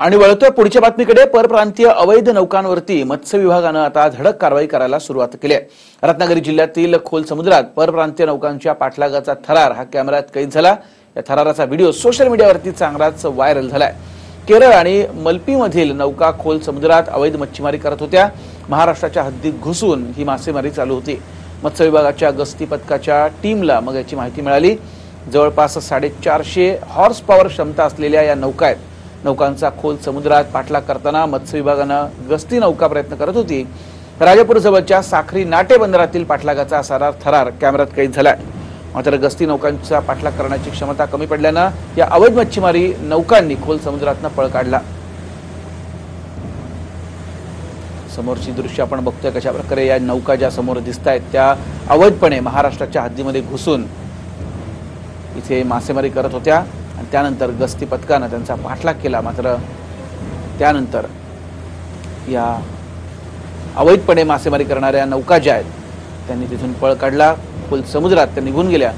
आणि वळतोय पुढच्या बातमीकडे। परप्रांतीय अवैध नौकांवरती मत्स्य विभागानं आता धडक कारवाई करायला सुरुवात केली आहे। रत्नागिरी जिल्ह्यातील खोल समुद्रात परप्रांतीय नौकांच्या पाठलागाचा थरार हा कॅमेऱ्यात कैद झाला। या थराराचा व्हिडिओ सोशल मीडियावरती चांगलाच व्हायरल झालाय। केरळ आणि मलपीमधील नौका खोल समुद्रात अवैध मच्छीमारी करत होत्या। महाराष्ट्राच्या हद्दीत घुसून ही मासेमारी चालू होती। मत्स्य विभागाच्या गस्ती पथकाच्या टीमला मग याची माहिती मिळाली। जवळपास 450 हॉर्स पॉवर क्षमता असलेल्या या नौका आहेत। नौकांचा खोल समुद्रात पाठलाग करताना मत्स्य विभागानं गस्ती नौका प्रयत्न करत होती। राजापूर जवळच्या साखरी नाटे बंदरातील पाठलागाचा सारा थरार कॅमेऱ्यात कैद झालाय। मात्र गस्ती नौकांचा पाठलाग करण्याची क्षमता कमी पडल्यानं या अवैध मच्छीमारी नौकांनी खोल समुद्रातनं पळ काढला। समोरची दृश्य आपण बघतोय कशा प्रकारे या नौका ज्या समोर दिसतायत त्या अवैधपणे महाराष्ट्राच्या हद्दीमध्ये घुसून इथे मासेमारी करत होत्या आणि त्यानंतर गस्ती पथकानं त्यांचा पाठलाग केला। मात्र त्यानंतर या अवैधपणे मासेमारी करणाऱ्या नौका ज्या आहेत त्यांनी तिथून पळ काढला। खोल समुद्रात त्या निघून गेल्या।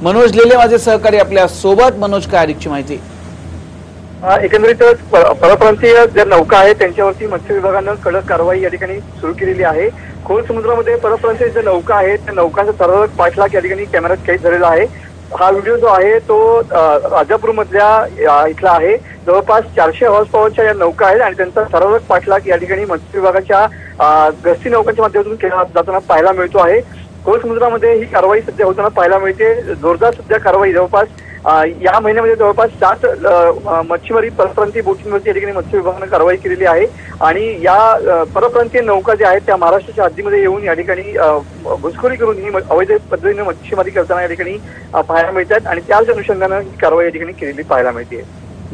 मनोज लेले माझे सहकारी आपल्या सोबत। मनोज, काय अधिकची माहिती? एकंदरीतच परप्रांतीय ज्या नौका आहेत त्यांच्यावरती मत्स्य विभागानं कडक कारवाई या ठिकाणी सुरू केलेली आहे। खोल समुद्रामध्ये परप्रांतीय ज्या नौका आहेत त्या नौकांचा थरारक पाठलाग या ठिकाणी कॅमेऱ्यात कैद झालेला आहे। हा व्हिडिओ जो आहे तो राजापूर मधल्या इथला आहे। जवळपास 400 हॉर्स पॉवरच्या या नौका आहेत आणि त्यांचा थरारक पाठलाग या ठिकाणी मत्स्य विभागाच्या गस्ती नौकांच्या माध्यमातून केला जाताना पाहायला मिळतो आहे। खोल समुद्रामध्ये ही कारवाई सध्या होताना पाहायला मिळते। जोरदार सध्या कारवाई जवळपास या महिन्यामध्ये जवळपास 7 मच्छीमारी परप्रांतीय बोटींवरती या ठिकाणी मत्स्य विभागानं कारवाई केलेली आहे आणि या परप्रांतीय नौका ज्या आहेत त्या महाराष्ट्राच्या हद्दीमध्ये येऊन या ठिकाणी घुसखोरी करून ही अवैध पद्धतीने मच्छीमारी करताना या ठिकाणी पाहायला मिळतात आणि त्याच अनुषंगानं ही कारवाई या ठिकाणी केलेली पाहायला मिळते।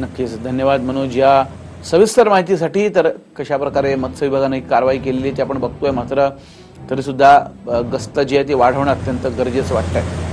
नक्कीच धन्यवाद मनोज या सविस्तर माहितीसाठी। तर कशा प्रकारे मत्स्य विभागाने कारवाई केलेली ते आपण बघतोय। मात्र तरी सुद्धा गस्त जी आहे ती वाढवणं अत्यंत गरजेचं वाटतंय।